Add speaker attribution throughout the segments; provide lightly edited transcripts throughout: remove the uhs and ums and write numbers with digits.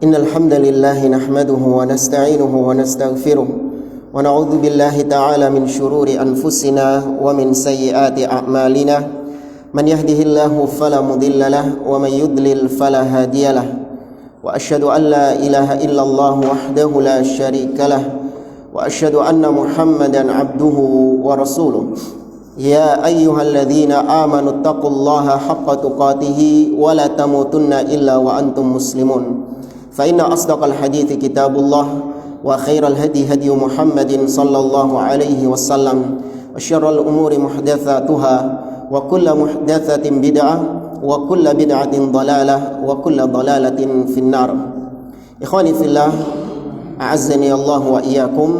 Speaker 1: Innal hamdalillah nahmaduhu wa nasta'inuhu wa nastaghfiruh wa na'udzu billahi ta'ala min shururi anfusina wa min sayyiati a'malina man yahdihillahu fala mudilla lahu wa man yudlil fala hadiya lahu wa asyhadu an la ilaha illallah wahdahu la syarika lahu wa asyhadu anna Muhammadan abduhu wa rasuluh. Ya ayyuhalladzina amanu taqullaha haqqa tuqatih wa la tamutunna illa wa antum muslimun. Fa inna asdaqal hadithi kitabullah wa khairal hadi hadi Muhammadin sallallahu alaihi wasallam wa syarrul umuri muhdatsatuha wa kullu muhdatsatin bid'ah wa kullu bid'atin dhalalah wa kullu dhalalatin finnar. Ikhwani fillah, a'azzani Allah wa iyyakum.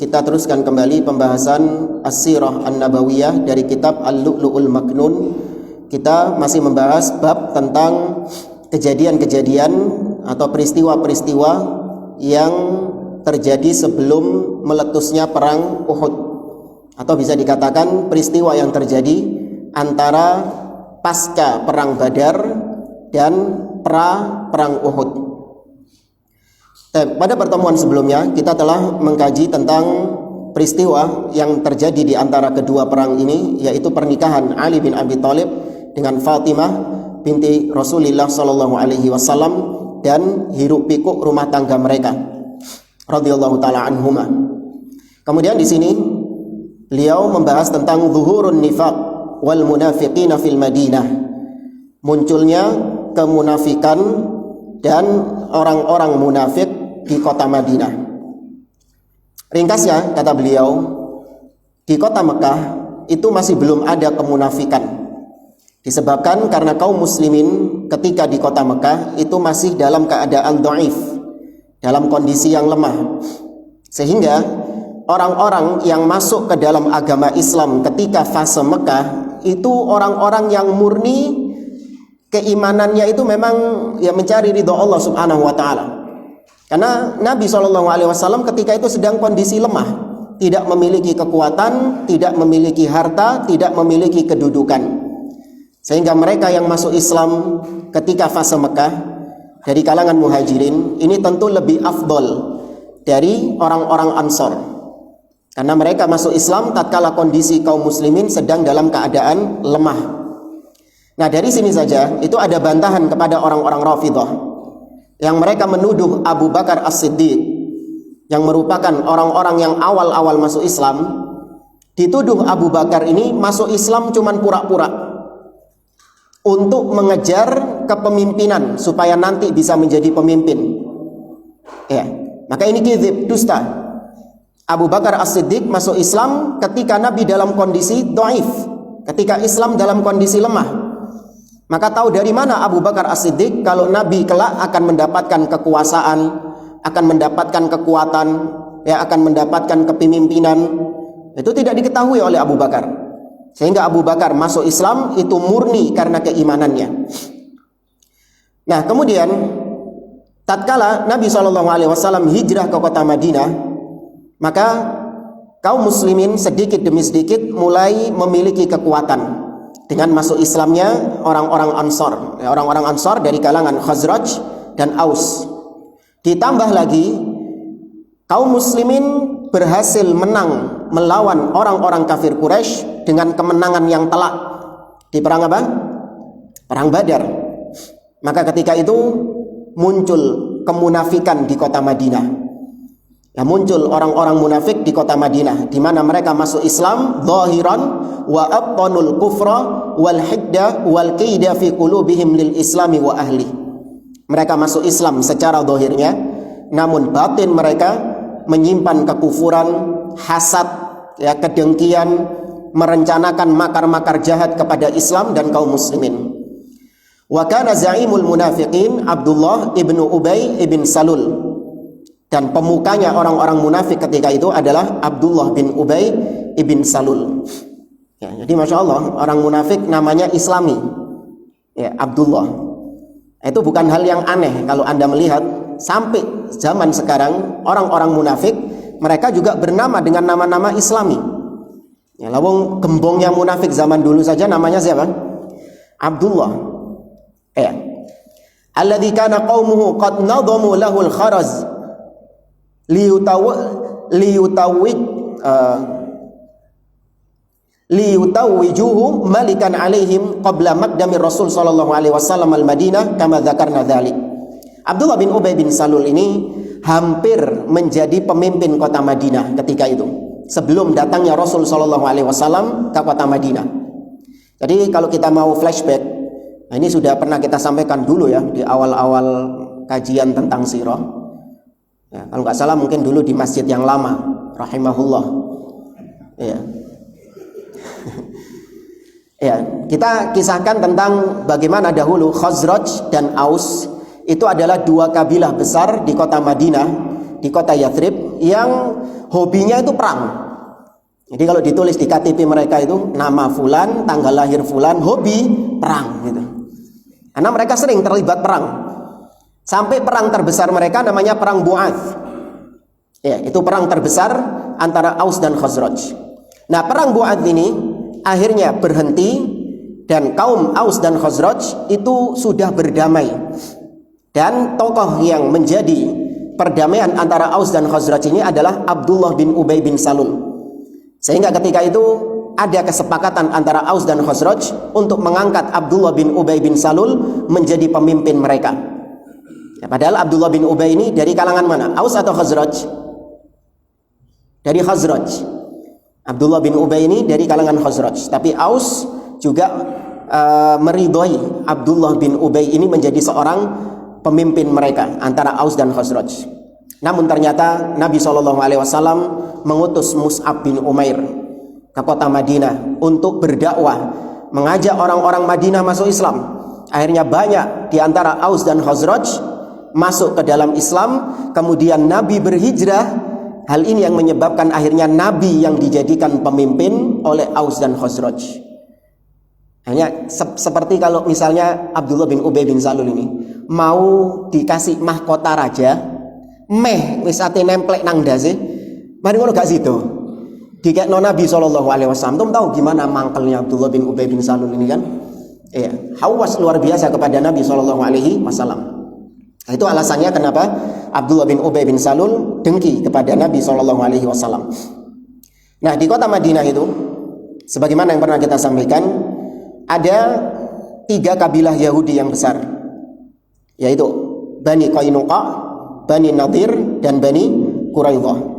Speaker 1: Kita teruskan kembali pembahasan As-Sirah An-Nabawiyah dari kitab Al-Lu'lu'ul Maknun. Kita masih membahas bab tentang kejadian-kejadian atau peristiwa-peristiwa yang terjadi sebelum meletusnya perang Uhud, atau bisa dikatakan peristiwa yang terjadi antara pasca perang Badar dan perang Uhud. Pada pertemuan sebelumnya kita telah mengkaji tentang peristiwa yang terjadi di antara kedua perang ini, yaitu pernikahan Ali bin Abi Thalib dengan Fatimah binti Rasulullah sallallahu alaihi wasallam dan hiruk pikuk rumah tangga mereka radhiyallahu taala anhuma. Kemudian di sini beliau membahas tentang zuhurun nifaq wal munafiqina fil Madinah, munculnya kemunafikan dan orang-orang munafik di kota Madinah. Ringkasnya kata beliau, di kota Mekah itu masih belum ada kemunafikan, disebabkan karena kaum muslimin ketika di kota Mekah itu masih dalam keadaan dhaif, dalam kondisi yang lemah, sehingga orang-orang yang masuk ke dalam agama Islam ketika fase Mekah itu orang-orang yang murni keimanannya itu memang ya mencari ridho Allah Subhanahu wa taala. Karena Nabi SAW ketika itu sedang kondisi lemah, tidak memiliki kekuatan, tidak memiliki harta, tidak memiliki kedudukan. Sehingga mereka yang masuk Islam ketika fase Mekah dari kalangan muhajirin ini tentu lebih afdol dari orang-orang Ansor, karena mereka masuk Islam tatkala kondisi kaum muslimin sedang dalam keadaan lemah. Nah, dari sini saja itu ada bantahan kepada orang-orang Rafidhah yang mereka menuduh Abu Bakar As-Siddiq yang merupakan orang-orang yang awal-awal masuk Islam, dituduh Abu Bakar ini masuk Islam cuman pura-pura untuk mengejar kepemimpinan supaya nanti bisa menjadi pemimpin. Ya, maka ini kizib, dusta. Abu Bakar As-Siddiq masuk Islam ketika Nabi dalam kondisi dhaif, ketika Islam dalam kondisi lemah. Maka tahu dari mana Abu Bakar As-Siddiq kalau Nabi kelak akan mendapatkan kekuasaan, akan mendapatkan kekuatan, ya akan mendapatkan kepemimpinan. Itu tidak diketahui oleh Abu Bakar. Sehingga Abu Bakar masuk Islam itu murni karena keimanannya. Nah, kemudian tatkala Nabi SAW hijrah ke kota Madinah, maka kaum muslimin sedikit demi sedikit mulai memiliki kekuatan dengan masuk Islamnya orang-orang Ansor, orang-orang Ansor dari kalangan Khazraj dan Aus. Ditambah lagi kaum muslimin berhasil menang melawan orang-orang kafir Quraisy dengan kemenangan yang telak di perang apa? Perang Badar. Maka ketika itu muncul kemunafikan di kota Madinah. Ya, muncul orang-orang munafik di kota Madinah, di mana mereka masuk Islam zahiran wa abtanul kufra wal hidda wal kaida fi qulubihim lil islami wa ahli. Mereka masuk Islam secara zahirnya, namun batin mereka menyimpan kekufuran, hasad, ya kedengkian, merencanakan makar-makar jahat kepada Islam dan kaum muslimin. Wa kana zaimul munafiqin Abdullah ibnu Ubay ibn Salul. Dan pemukanya orang-orang munafik ketika itu adalah Abdullah bin Ubay ibn Salul. Ya, jadi Masya Allah, orang munafik namanya Islami, ya, Abdullah. Itu bukan hal yang aneh kalau Anda melihat sampai zaman sekarang orang-orang munafik mereka juga bernama dengan nama-nama Islami. Ya, lawang gembongnya munafik zaman dulu saja namanya siapa? Abdullah. Ya. alladzi kana qaumuhu qad nadamu lahul kharaz liyutawwijuhu malikan alaihim qabla maqdami Rasul sallallahu alaihi wasallam al-Madinah kama dzakarna dzalik. Abdullah bin Ubay bin Salul ini hampir menjadi pemimpin kota Madinah ketika itu, sebelum datangnya Rasul sallallahu alaihi wasallam ke kota Madinah. Jadi kalau kita mau flashback, nah ini sudah pernah kita sampaikan dulu ya di awal-awal kajian tentang sirah. Ya, kalau nggak salah mungkin dulu di masjid yang lama, rahimahullah. Ya. Ya, kita kisahkan tentang bagaimana dahulu Khazraj dan Aus itu adalah dua kabilah besar di kota Madinah, di kota Yathrib, yang hobinya itu perang. Jadi kalau ditulis di KTP mereka itu nama fulan, tanggal lahir fulan, hobi perang gitu. Karena mereka sering terlibat perang. Sampai perang terbesar mereka namanya perang Bu'ath. Ya, itu perang terbesar antara Aus dan Khazraj. Nah, perang Bu'ath ini akhirnya berhenti dan kaum Aus dan Khazraj itu sudah berdamai. Dan tokoh yang menjadi perdamaian antara Aus dan Khazraj ini adalah Abdullah bin Ubay bin Salul. Sehingga ketika itu ada kesepakatan antara Aus dan Khazraj untuk mengangkat Abdullah bin Ubay bin Salul menjadi pemimpin mereka. Ya, padahal Abdullah bin Ubay ini dari kalangan mana? Aus atau Khazraj? Dari Khazraj. Abdullah bin Ubay ini dari kalangan Khazraj. Tapi Aus juga meridhoi Abdullah bin Ubay ini menjadi seorang pemimpin mereka antara Aus dan Khazraj. Namun ternyata Nabi SAW mengutus Mus'ab bin Umair ke kota Madinah untuk berdakwah, mengajak orang-orang Madinah masuk Islam. Akhirnya banyak di antara Aus dan Khazraj masuk ke dalam Islam. Kemudian Nabi berhijrah. Hal ini yang menyebabkan akhirnya Nabi yang dijadikan pemimpin oleh Aus dan Khazraj. Hanya seperti kalau misalnya Abdullah bin Ubay bin Salul ini mau dikasih mahkota raja, wis ate nemplek nang ndase, mari ngono gak sido. Dikekno Nabi SAW. Tahu gimana mangkelnya Abdullah bin Ubay bin Salul ini kan? Iya, hawas luar biasa kepada Nabi SAW. Itu alasannya kenapa Abdullah bin Ubay bin Salul dengki kepada Nabi SAW. Nah, di kota Madinah itu, sebagaimana yang pernah kita sampaikan, ada 3 kabilah Yahudi yang besar, yaitu Bani Qainuqa, Bani Nadir, dan Bani Quraidah.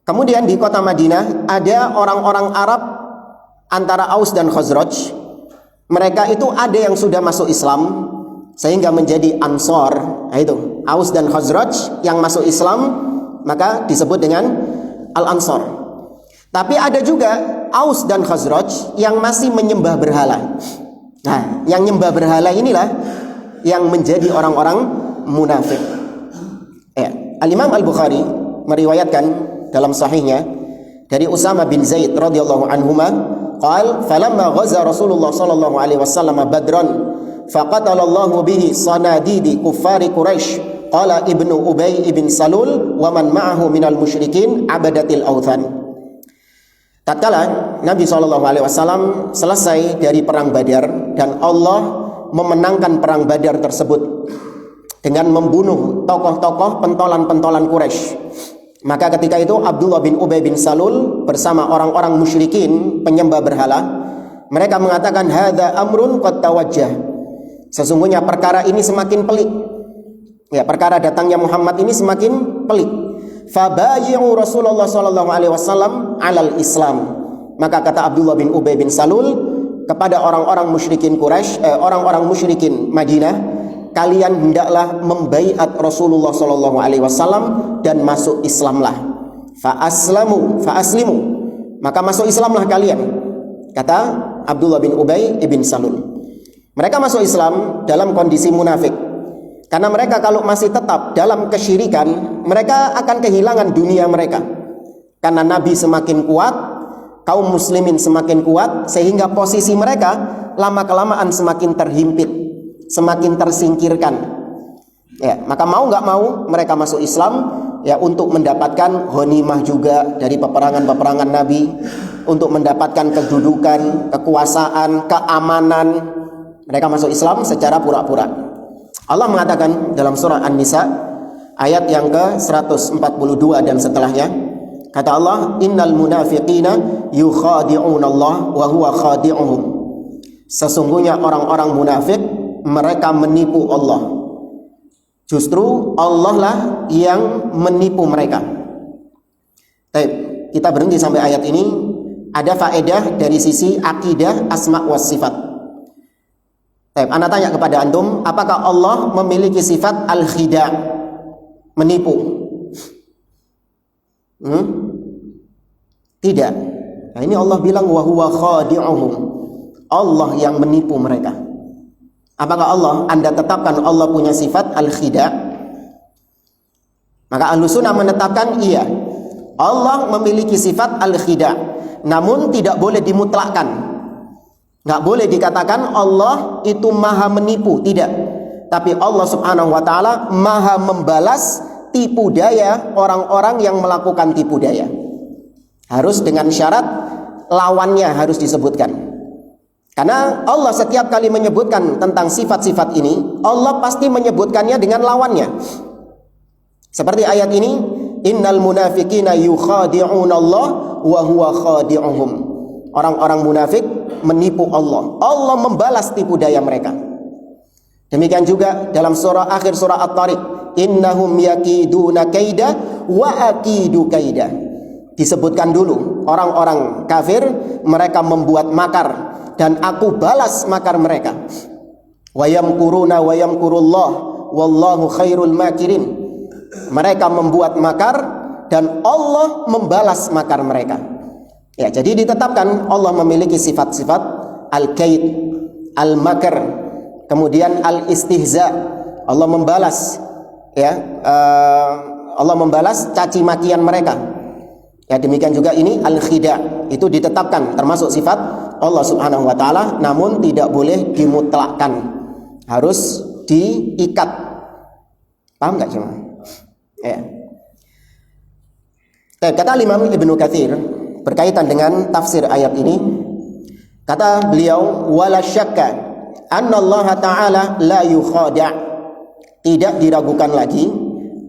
Speaker 1: Kemudian di kota Madinah ada orang-orang Arab antara Aus dan Khazraj. Mereka itu ada yang sudah masuk Islam sehingga menjadi Ansor. Nah, itu Aus dan Khazraj yang masuk Islam maka disebut dengan Al-Ansor. Tapi ada juga Aus dan Khazraj yang masih menyembah berhala. Nah, yang menyembah berhala inilah yang menjadi orang-orang munafik. Al-Imam Al-Bukhari meriwayatkan dalam sahihnya dari Usama bin Zaid radhiyallahu anhuma, qala falamma ghaza Rasulullah sallallahu alaihi wasallam Badran faqatalallahu bihi sanadidi kuffari Quraisy, qala ibnu Ubay ibn Salul wa man ma'ahu minal musyrikin abadatil authan. Tatkala Nabi SAW selesai dari perang Badar dan Allah memenangkan perang Badar tersebut dengan membunuh tokoh-tokoh pentolan-pentolan Quraisy, maka ketika itu Abdullah bin Ubay bin Salul bersama orang-orang musyrikin penyembah berhala, mereka mengatakan hadza amrun qad tawajjah. Sesungguhnya perkara ini semakin pelik. Ya, perkara datangnya Muhammad ini semakin pelik. Fabayyu Rasulullah sallallahu alaihi wasallam alal Islam. Maka kata Abdullah bin Ubay bin Salul kepada orang-orang musyrikin Quraisy, orang-orang musyrikin Madinah, kalian hendaklah membaiat Rasulullah sallallahu alaihi wasallam dan masuk Islamlah. Fa aslimu. Maka masuk Islamlah kalian. Kata Abdullah bin Ubay bin Salul. Mereka masuk Islam dalam kondisi munafik. Karena mereka kalau masih tetap dalam kesyirikan, mereka akan kehilangan dunia mereka. Karena Nabi semakin kuat, kaum muslimin semakin kuat, sehingga posisi mereka lama-kelamaan semakin terhimpit, semakin tersingkirkan. Ya, maka mau nggak mau mereka masuk Islam ya untuk mendapatkan ghanimah juga dari peperangan-peperangan Nabi, untuk mendapatkan kedudukan, kekuasaan, keamanan. Mereka masuk Islam secara pura-pura. Allah mengatakan dalam surah An-Nisa ayat yang ke-142 dan setelahnya, kata Allah, innal munafiqina yukhadi'una Allah wa huwa khadi'uhum. Sesungguhnya orang-orang munafik mereka menipu Allah. Justru Allah lah yang menipu mereka. Baik, kita berhenti sampai ayat ini. Ada faedah dari sisi akidah asma wa sifat. Baik, ana tanya kepada antum, apakah Allah memiliki sifat al-khida', menipu? Tidak. Nah, ini Allah bilang wa huwa khadi'uhum. Allah yang menipu mereka. Apakah Anda tetapkan Allah punya sifat al-khida'? Maka Ahlussunnah menetapkan iya. Allah memiliki sifat al-khida', namun tidak boleh dimutlakkan. Nggak boleh dikatakan Allah itu maha menipu, tidak. Tapi Allah Subhanahu wa taala maha membalas tipu daya orang-orang yang melakukan tipu daya. Harus dengan syarat lawannya harus disebutkan. Karena Allah setiap kali menyebutkan tentang sifat-sifat ini, Allah pasti menyebutkannya dengan lawannya. Seperti ayat ini, innal munafiqina yukhadi'una Allah wa huwa khadi'uhum. Orang-orang munafik menipu Allah. Allah membalas tipu daya mereka. Demikian juga dalam akhir surah At-Tariq, innahum yakiduna kaida wa akidu kaida. Disebutkan dulu orang-orang kafir mereka membuat makar dan aku balas makar mereka. Wa yamkuruna wa yamkurullah wallahu khairul makirin. Mereka membuat makar dan Allah membalas makar mereka. Ya, jadi ditetapkan Allah memiliki sifat-sifat al-kaid, al-makr, kemudian al-istihza. Allah membalas, ya, Allah membalas caci makian mereka. Ya, demikian juga ini al-khida', itu ditetapkan termasuk sifat Allah Subhanahu wa taala, namun tidak boleh dimutlakkan. Harus diikat. Paham enggak cuma? Ya. Kata Imam Ibnu Katsir berkaitan dengan tafsir ayat ini, kata beliau, wala syakka anna Allah taala la yukhada'. Tidak diragukan lagi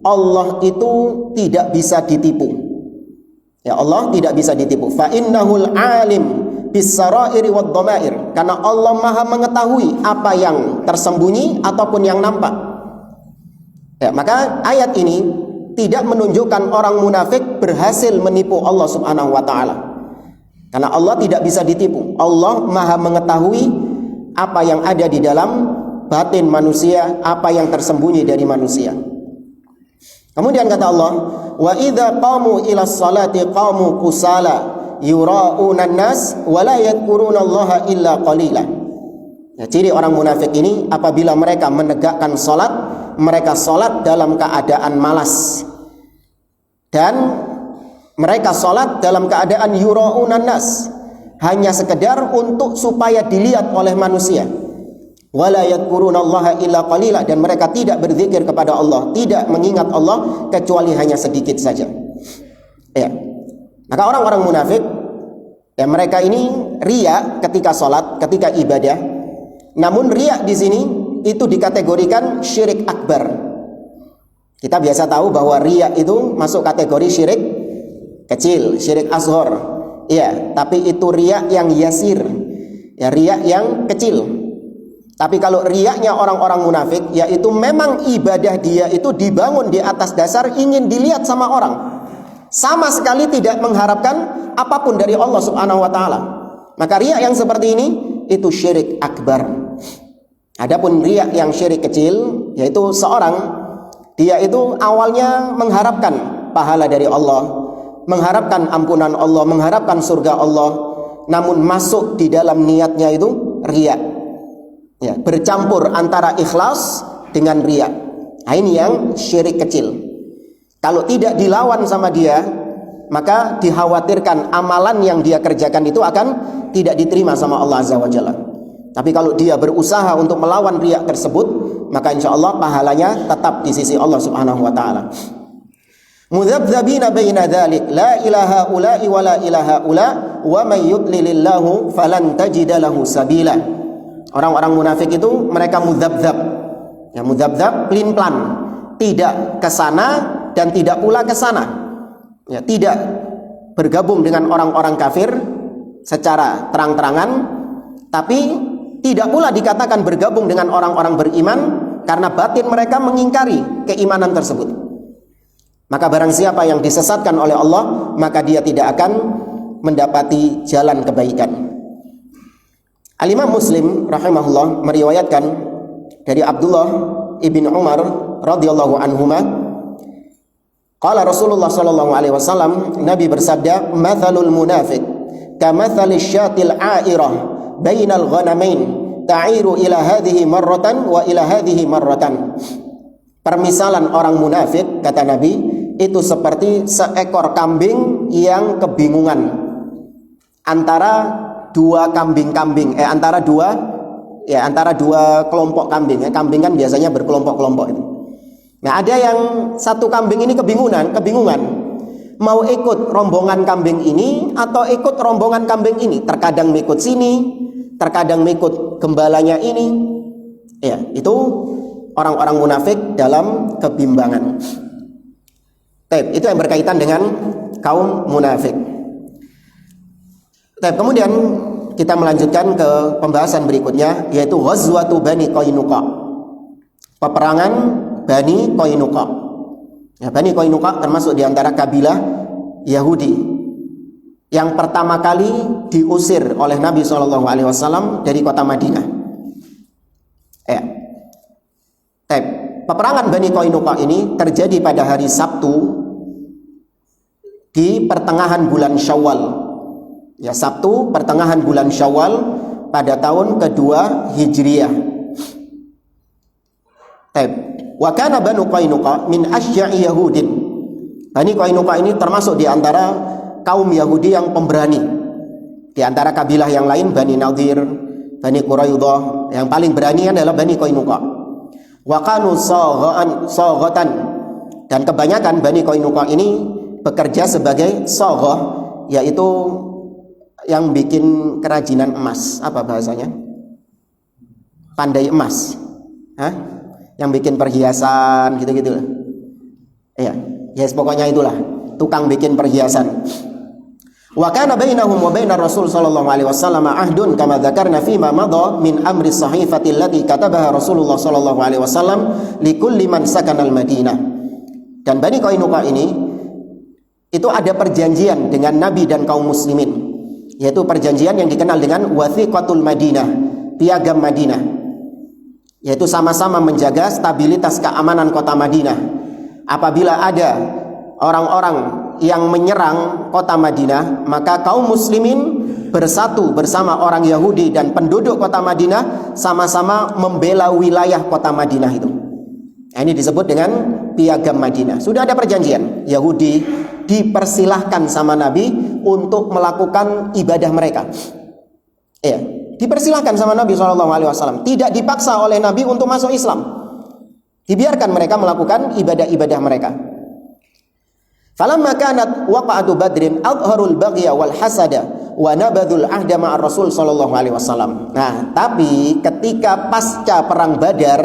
Speaker 1: Allah itu tidak bisa ditipu. Ya, Allah tidak bisa ditipu. Fa innahul alim bis-sarairi wad-dhamair. Karena Allah Maha mengetahui apa yang tersembunyi ataupun yang nampak. Ya, maka ayat ini tidak menunjukkan orang munafik berhasil menipu Allah Subhanahu wa taala. Karena Allah tidak bisa ditipu. Allah Maha mengetahui apa yang ada di dalam batin manusia, apa yang tersembunyi dari manusia. Kemudian kata Allah, wa idza qamu ila sholati qamu kusala yura'una an-nas wa la yadhkurunallaha illa qalila. Ya, ciri orang munafik ini apabila mereka menegakkan salat, mereka salat dalam keadaan malas. Dan mereka salat dalam keadaan yura'una an-nas, hanya sekedar untuk supaya dilihat oleh manusia. Wala yadhkurunallaha illa qalila, dan mereka tidak berzikir kepada Allah, tidak mengingat Allah kecuali hanya sedikit saja. Ya. Maka orang-orang munafik, ya, mereka ini riya ketika salat, ketika ibadah. Namun riya di sini itu dikategorikan syirik akbar. Kita biasa tahu bahwa riya itu masuk kategori syirik kecil, syirik asghar. Ya, tapi itu riya yang yasir. Ya, riya yang kecil. Tapi kalau riyaknya orang-orang munafik, yaitu memang ibadah dia itu dibangun di atas dasar ingin dilihat sama orang, sama sekali tidak mengharapkan apapun dari Allah Subhanahu wa taala. Maka riyak yang seperti ini itu syirik akbar. Adapun riyak yang syirik kecil, yaitu seorang dia itu awalnya mengharapkan pahala dari Allah, mengharapkan ampunan Allah, mengharapkan surga Allah, namun masuk di dalam niatnya itu riyak. Ya, bercampur antara ikhlas dengan riya. Nah, ini yang syirik kecil. Kalau tidak dilawan sama dia, maka dikhawatirkan amalan yang dia kerjakan itu akan tidak diterima sama Allah Azza wa Jalla. Tapi kalau dia berusaha untuk melawan riya tersebut, maka insya Allah pahalanya tetap di sisi Allah Subhanahu wa taala. Mudzabdzabina baina dzalik, la ilaha ula'i wa la ilaha ula, wa may yudlilillahu falan tajida lahu sabila. Orang-orang munafik itu mereka mudzabdzab. Ya, mudzabdzab pelin-pelan, tidak ke sana dan tidak pula ke sana. Ya, tidak bergabung dengan orang-orang kafir secara terang-terangan, tapi tidak pula dikatakan bergabung dengan orang-orang beriman karena batin mereka mengingkari keimanan tersebut. Maka barang siapa yang disesatkan oleh Allah, maka dia tidak akan mendapati jalan kebaikan. Al-Imam Muslim rahimahullah meriwayatkan dari Abdullah ibn Umar radhiyallahu anhuma, qala Rasulullah sallallahu alaihi wasallam, Nabi bersabda, mathalul munafiq kamathalis syatil a'irah bainal ghanamain ta'iru ila hadhihi marratan wa ila hadhihi marratan. Permisalan orang munafik, kata Nabi, itu seperti seekor kambing yang kebingungan antara dua kambing-kambing, antara dua kelompok kambing. Kambing kan biasanya berkelompok-kelompok itu. Nah, ada yang satu kambing ini kebingungan, mau ikut rombongan kambing ini atau ikut rombongan kambing ini. Terkadang ikut sini, terkadang ikut gembalanya ini. Ya, itu orang-orang munafik dalam kebimbangan. Itu yang berkaitan dengan kaum munafik. Kemudian kita melanjutkan ke pembahasan berikutnya, yaitu Ghazwatu Bani Qainuqa, peperangan Bani Qainuqa. Ya, Bani Qainuqa termasuk di antara kabilah Yahudi yang pertama kali diusir oleh Nabi SAW dari kota Madinah. Peperangan Bani Qainuqa ini terjadi pada hari Sabtu di pertengahan bulan Syawal. Ya, Sabtu pertengahan bulan Syawal pada tahun kedua Hijriyah. Wa kana Banu Qainuqa min asya'i Yahudin. Bani Qainuqa ini termasuk di antara kaum Yahudi yang pemberani. Di antara kabilah yang lain, Bani Nadir, Bani Quraidah, yang paling berani adalah Bani Qainuqa. Wa kanu saghatan, dan kebanyakan Bani Qainuqa ini bekerja sebagai saghah, yaitu yang bikin kerajinan emas. Apa bahasanya? Pandai emas. Yang bikin perhiasan gitu-gitu. Iya, yes, pokoknya itulah, tukang bikin perhiasan. Wa kana bainahum wa bainar Rasul sallallahu alaihi wasallam ahdun kama dzakarna fi ma madha min amri sahifati allati katabaha Rasulullah sallallahu alaihi wasallam likulli man sakana al-Madinah. Dan Bani Qainuqa ini itu ada perjanjian dengan Nabi dan kaum muslimin, yaitu perjanjian yang dikenal dengan Wathiqatul Madinah, piagam Madinah, yaitu sama-sama menjaga stabilitas keamanan kota Madinah. Apabila ada orang-orang yang menyerang kota Madinah, maka kaum muslimin bersatu bersama orang Yahudi dan penduduk kota Madinah sama-sama membela wilayah kota Madinah itu. Ini disebut dengan piagam Madinah. Sudah ada perjanjian. Yahudi dipersilahkan sama Nabi untuk melakukan ibadah mereka. Dipersilahkan sama Nabi SAW. Tidak dipaksa oleh Nabi untuk masuk Islam. Dibiarkan mereka melakukan ibadah-ibadah mereka. Falamma kanat waqa'atu Badrin adharul baghya wal hasada wa nabadul ahda ma'ar Rasul sallallahu alaihi wasallam. Nah, tapi ketika pasca perang Badar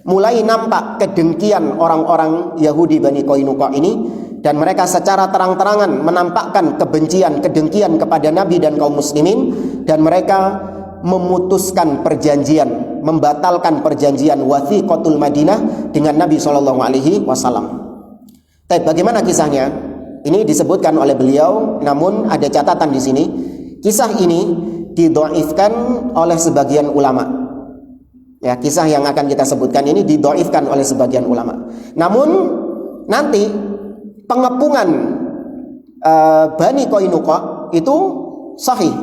Speaker 1: mulai nampak kedengkian orang-orang Yahudi Bani Qainuqa ini, dan mereka secara terang-terangan menampakkan kebencian, kedengkian kepada Nabi dan kaum muslimin, dan mereka memutuskan perjanjian, membatalkan perjanjian Wathiqatul Madinah dengan Nabi SAW. Tapi bagaimana kisahnya? Ini disebutkan oleh beliau, namun ada catatan di sini. Kisah ini didhaifkan oleh sebagian ulama. Ya, kisah yang akan kita sebutkan ini didhaifkan oleh sebagian ulama. Namun nanti pengepungan Bani Qainuqa itu sahih.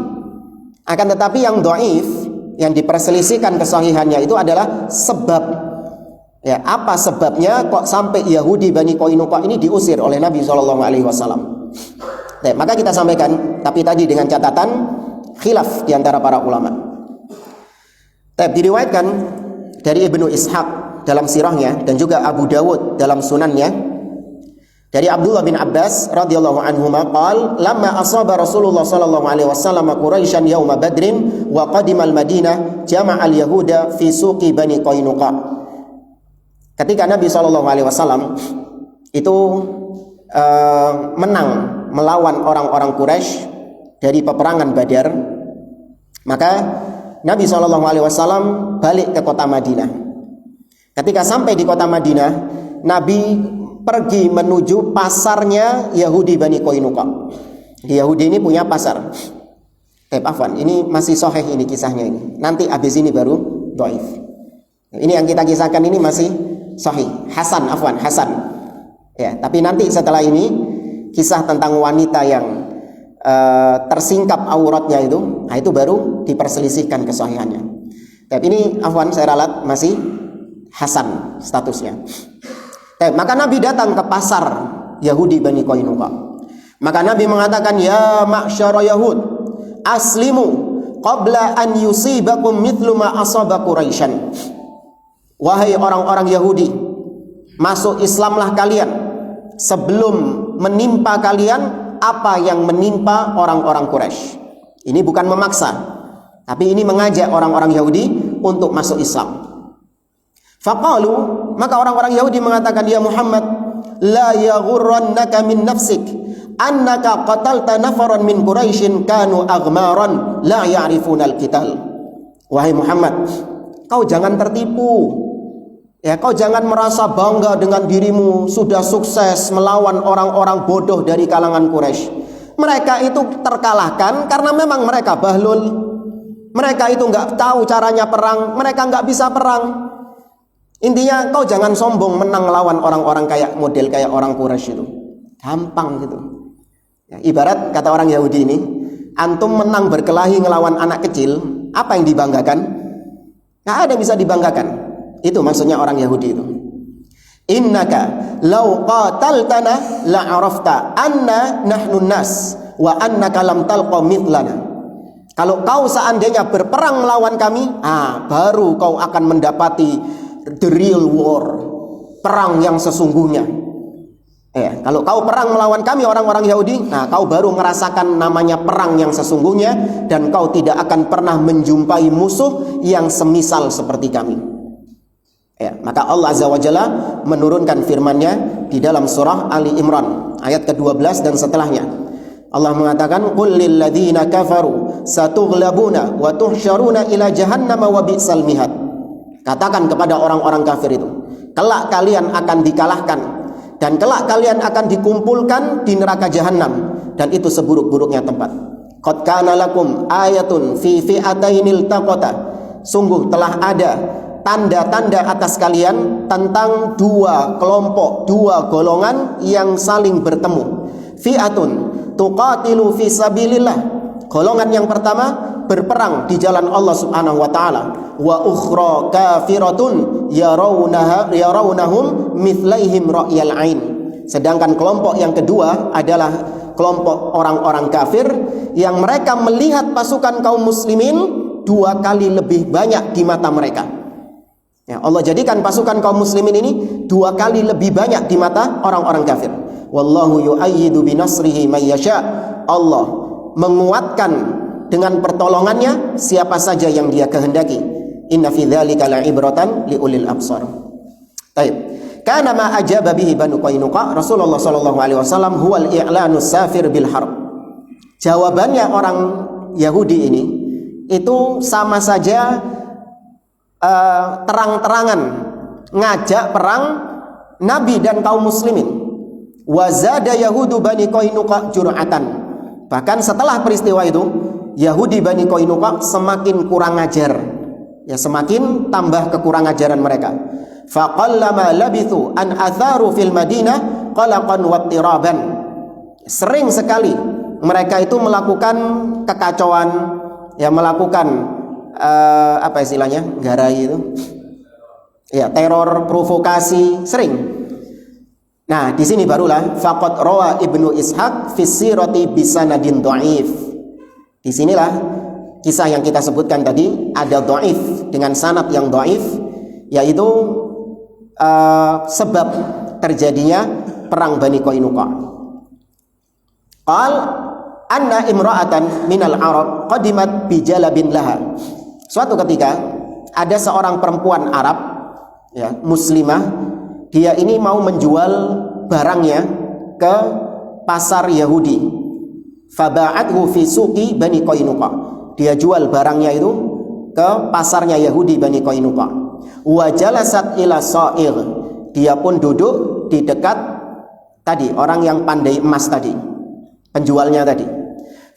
Speaker 1: Akan tetapi yang dhaif, yang diperselisihkan kesahihannya itu adalah sebab. Ya, apa sebabnya kok sampai Yahudi Bani Qainuqa ini diusir oleh Nabi SAW? Maka kita sampaikan, tapi tadi dengan catatan khilaf di antara para ulama. Diriwayatkan dari Ibnu Ishaq dalam sirahnya dan juga Abu Dawud dalam sunannya dari Abdullah bin Abbas radhiyallahu anhuma qala lamma asaba Rasulullah sallallahu alaihi wasallam Quraisyan yauma Badrin wa qadima al-Madinah jama'a al-yahuda fi suqi Bani Qainuqa ketika Nabi SAW itu menang melawan orang-orang Quraisy dari peperangan Badar, maka Nabi SAW balik ke kota Madinah. Ketika sampai di kota Madinah, Nabi pergi menuju pasarnya Yahudi Bani Qainuqa. Yahudi ini punya pasar. Afwan, ini masih sahih ini kisahnya ini. Nanti habis ini baru dhaif. Ini yang kita kisahkan ini masih sahih. Hasan. Ya, tapi nanti setelah ini kisah tentang wanita yang tersingkap auratnya itu, nah itu baru diperselisihkan kesahihannya. Tapi ini afwan saya ralat masih hasan statusnya. Maka Nabi datang ke pasar Yahudi Bani Qainuqa. Maka Nabi mengatakan, ya ma'syara Yahud, aslimu qabla an yusibakum mithlu ma asaba Quraisyan. Wahai orang-orang Yahudi, masuk Islamlah kalian sebelum menimpa kalian apa yang menimpa orang-orang Quraisy. Ini bukan memaksa, tapi ini mengajak orang-orang Yahudi untuk masuk Islam. Faqalu, maka orang-orang Yahudi mengatakan, ya Muhammad, la yaghurrannaka min nafsik annaka qatalta nafaran min Quraisyin kanu aghmaran la ya'rifuna al-qital. Wahai Muhammad, kau jangan tertipu. Ya, kau jangan merasa bangga dengan dirimu sudah sukses melawan orang-orang bodoh dari kalangan Quraisy. Mereka itu terkalahkan karena memang mereka bahlul. Mereka itu nggak tahu caranya perang, mereka nggak bisa perang. Intinya kau jangan sombong menang lawan orang-orang kayak model kayak orang Quraisy itu. Gampang gitu. Ya, ibarat kata orang Yahudi ini, antum menang berkelahi ngelawan anak kecil, apa yang dibanggakan? Nggak ada yang bisa dibanggakan. Itu maksudnya orang Yahudi itu. Innaka law qataltana la'arafta anna nahnu nas wa annaka lam talqa mithlana. Kalau kau seandainya berperang melawan kami, baru kau akan mendapati the real war, perang yang sesungguhnya. Kalau kau perang melawan kami orang-orang Yahudi, kau baru merasakan namanya perang yang sesungguhnya, dan kau tidak akan pernah menjumpai musuh yang semisal seperti kami. Maka Allah Azza wa Jalla menurunkan firman-Nya di dalam surah Ali Imran ayat ke-12 dan setelahnya. Allah mengatakan, qul lil ladzina kafaru satughlabuna wa tuhsyaruna ila jahannam wa bi'sal mihad. Katakan kepada orang-orang kafir itu, kelak kalian akan dikalahkan dan kelak kalian akan dikumpulkan di neraka jahanam, dan itu seburuk-buruknya tempat. Qad kana lakum ayatun fi fi'atainil taqata. Sungguh telah ada tanda-tanda atas kalian tentang dua kelompok, dua golongan yang saling bertemu. Fi'atun tuqatilu fi sabilillah. Golongan yang pertama berperang di jalan Allah Subhanahu wa taala. Wa ukhra kafiratun yarawnahum mithlaihim ra'yal ain. Sedangkan kelompok yang kedua adalah kelompok orang-orang kafir yang mereka melihat pasukan kaum muslimin dua kali lebih banyak di mata mereka. Ya, Allah jadikan pasukan kaum muslimin ini dua kali lebih banyak di mata orang-orang kafir. Wallahu yu'ayyidu binasrihi may yasha. Allah menguatkan dengan pertolongannya siapa saja yang Dia kehendaki. Inna fi dzalika la'ibratan liulil absar. Baik. Kana ma ajaba bihi Banu Qainuqa Rasulullah sallallahu alaihi wasallam huwal i'lanus safir bil harb. Jawabannya orang Yahudi ini itu sama saja terang-terangan ngajak perang Nabi dan kaum muslimin. Wazada Yahudu Bani Qainuqa jur'atan. Bahkan setelah peristiwa itu, Yahudi Bani Qainuqa semakin kurang ajar. Ya, semakin tambah kekurang ajaran mereka. Faqallama labithu an atharu fil Madinah qalaqan wattiraban. Sering sekali mereka itu melakukan kekacauan, ya melakukan apa istilahnya, garai itu, ya teror, provokasi, sering. Nah, di sini barulah faqad rawa Ibnu Ishaq fi sirati bisanadin dhaif. Di sinilah kisah yang kita sebutkan tadi ada dhaif dengan sanad yang dhaif, yaitu sebab terjadinya perang Bani Qainuqa. Qal anna imra'atan minal Arab qadimat bi jalabin laha. Suatu ketika ada seorang perempuan Arab ya, muslimah, dia ini mau menjual barangnya ke pasar Yahudi. Faba'athu fi suqi Bani Qainuqa. Dia jual barangnya itu ke pasarnya Yahudi Bani Qainuqa. Wa jalasat ila sa'ir. Dia pun duduk di dekat tadi orang yang pandai emas tadi, penjualnya tadi.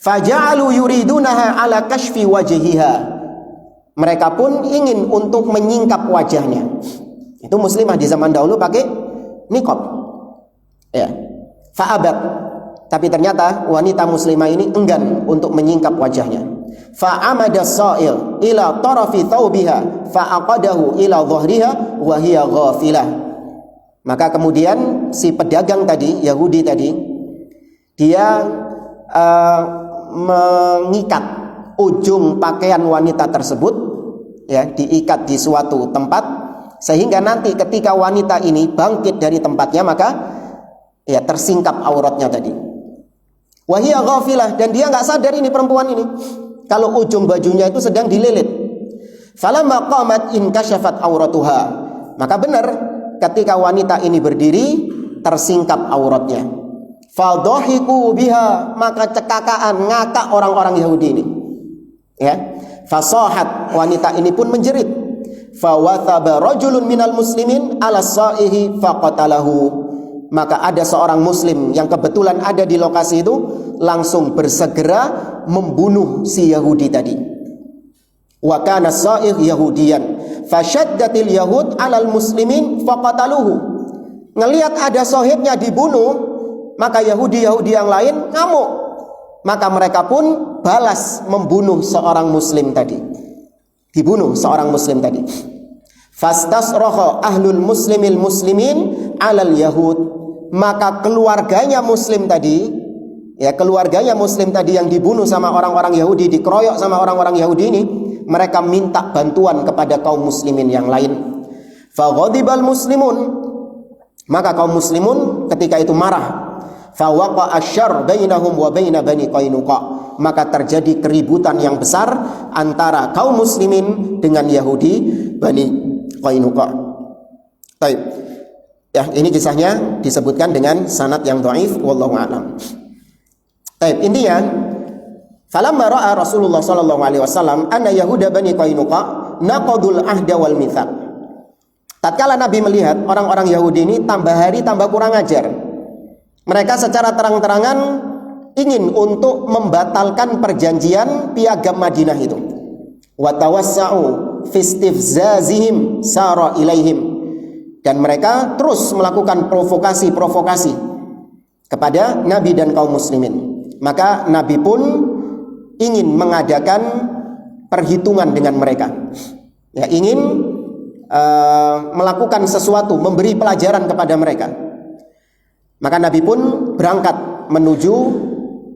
Speaker 1: Faja'alu yuridunaha ala kashfi wajhiha. Mereka pun ingin untuk menyingkap wajahnya. Itu muslimah di zaman dahulu pakai niqab. Ya. Fa'abat. Tapi ternyata wanita muslimah ini enggan untuk menyingkap wajahnya. Fa'amada sa'il ila tarafi thawbiha fa'aqadahu ila dhahriha wa hiya ghafilah. Maka kemudian si pedagang tadi, Yahudi tadi, dia mengikat ujung pakaian wanita tersebut, ya, diikat di suatu tempat, sehingga nanti ketika wanita ini bangkit dari tempatnya, maka ya tersingkap auratnya tadi. Wahia ghafilah, dan dia nggak sadar ini perempuan ini kalau ujung bajunya itu sedang dililit. Falamma qamat inkashafat auratuha. Maka benar ketika wanita ini berdiri tersingkap auratnya. Fadhahiku biha, maka cekakaan ngakak orang-orang Yahudi ini. Ya. Fasahat, wanita ini pun menjerit. Fawathaba rajulun minal muslimin ala sa'ihi faqatalahu. Maka ada seorang muslim yang kebetulan ada di lokasi itu langsung bersegera membunuh si Yahudi tadi. Wa kana sa'ih Yahudiyan fashaddatil yahud alal muslimin faqataluhu. Ngelihat ada sahibnya dibunuh, maka Yahudi-Yahudi yang lain ngamuk. Maka mereka pun balas membunuh seorang muslim tadi. Dibunuh seorang muslim tadi. Fastasraha ahlul muslimil muslimin alal yahud. Maka keluarganya muslim tadi, ya, keluarganya muslim tadi yang dibunuh sama orang-orang Yahudi, dikeroyok sama orang-orang Yahudi ini, mereka minta bantuan kepada kaum muslimin yang lain. Faghadibal muslimun. Maka kaum muslimun ketika itu marah. Fawaqa asyarr bainahum wa baina Bani Qainuqa. Maka terjadi keributan yang besar antara kaum muslimin dengan Yahudi Bani Qainuqa. Baik. Ya, ini kisahnya disebutkan dengan sanad yang dhaif, wallahu a'lam. Baik, intinya falamma ra'a Rasulullah sallallahu alaihi wasallam anna Yahuda Bani Qainuqa naqadul ahda wal mitsaq. Tatkala Nabi melihat orang-orang Yahudi ini tambah hari tambah kurang ajar. Mereka secara terang-terangan ingin untuk membatalkan perjanjian piagam Madinah itu. Wa tawassa'u fi istifzazihim sara ilaihim. Dan mereka terus melakukan provokasi-provokasi kepada Nabi dan kaum muslimin. Maka Nabi pun ingin mengadakan perhitungan dengan mereka. Ya, ingin melakukan sesuatu, memberi pelajaran kepada mereka. Maka Nabi pun berangkat menuju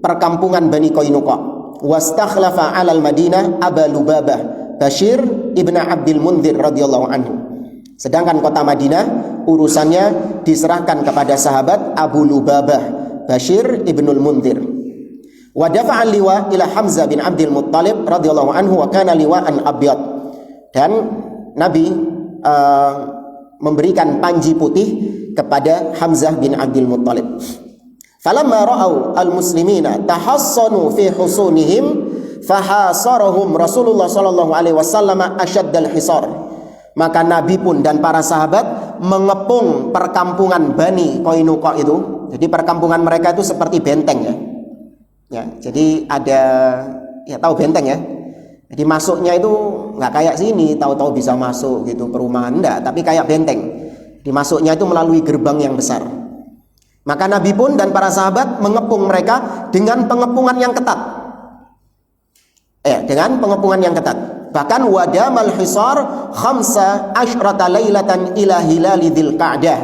Speaker 1: perkampungan Bani Qainuqa. Wastakhlafa 'alal Madinah Aba Lubabah Bashir ibn Abdul Munzir radhiyallahu anhu. Sedangkan kota Madinah urusannya diserahkan kepada sahabat Abu Lubabah Bashir ibnul Munzir. Wa dafa'al liwa ila Hamzah bin Abdul Muttalib radhiyallahu anhu wa kana liwa'an abyad. Dan Nabi memberikan panji putih kepada Hamzah bin Abdul Muttalib. Falamma ra'au al-muslimina tahassanu fi husunihim fahasarahum Rasulullah sallallahu alaihi wasallam asyaddal hisar. Maka Nabi pun dan para sahabat mengepung perkampungan Bani Qainuqa itu. Jadi perkampungan mereka itu seperti benteng, ya. Ya, jadi ada, ya, tahu benteng ya. Jadi masuknya itu nggak kayak sini, tahu-tahu bisa masuk gitu perumahan, enggak, tapi kayak benteng. Dimasuknya itu melalui gerbang yang besar. Maka Nabi pun dan para sahabat mengepung mereka dengan pengepungan yang ketat. Dengan pengepungan yang ketat. Bahkan wadamal hisar 15 lailatan ila hilali dzulqa'dah.